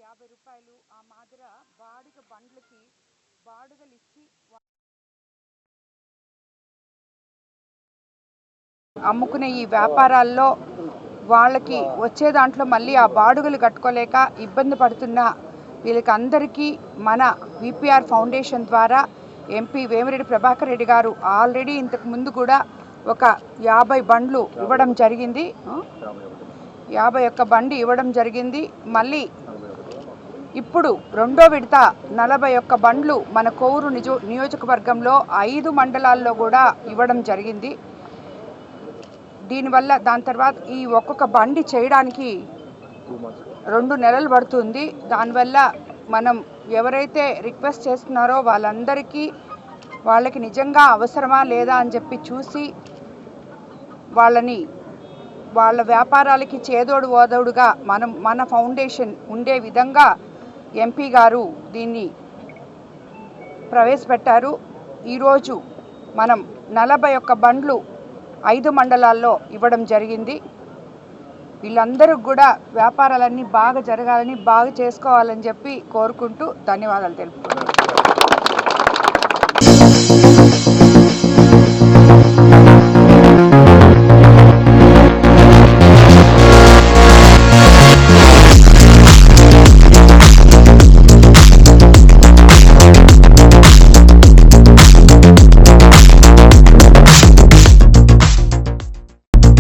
50 రూపాయలు ఆ మాదిర బాడుగ బండ్లకి బాడుగలు ఇచ్చి అమ్ముకునే ఈ వ్యాపారాల్లో వాళ్ళకి వచ్చే దాంట్లో మళ్ళీ ఆ బాడుగలు కట్టుకోలేక ఇబ్బంది పడుతున్న వీళ్ళకి అందరికీ మన విపిఆర్ ఫౌండేషన్ ద్వారా ఎంపీ వేమిరెడ్డి ప్రభాకర్ రెడ్డి గారు ఆల్రెడీ ఇంతకు ముందు కూడా ఒక 50 బండ్లు ఇవ్వడం జరిగింది. 51 బండి ఇవ్వడం జరిగింది. మళ్ళీ ఇప్పుడు రెండో విడత 41 బండ్లు మన కోవూరు నియోజకవర్గంలో 5 మండలాల్లో కూడా ఇవ్వడం జరిగింది. దీనివల్ల దాని తర్వాత ఈ ఒక్కొక్క బండి చేయడానికి 2 నెలలు పడుతుంది. దానివల్ల మనం ఎవరైతే రిక్వెస్ట్ చేస్తున్నారో వాళ్ళకి నిజంగా అవసరమా లేదా అని చెప్పి చూసి వాళ్ళ వ్యాపారాలకి చేదోడు ఓదోడుగా మన ఫౌండేషన్ ఉండే విధంగా ఎంపీ గారు దీన్ని ప్రవేశపెట్టారు. ఈరోజు మనం 41 బండ్లు 5 మండలాల్లో ఇవ్వడం జరిగింది. వీళ్ళందరూ కూడా వ్యాపారాలన్నీ బాగా జరగాలని బాగా చేసుకోవాలని చెప్పి కోరుకుంటూ ధన్యవాదాలు తెలుపుతున్నాను.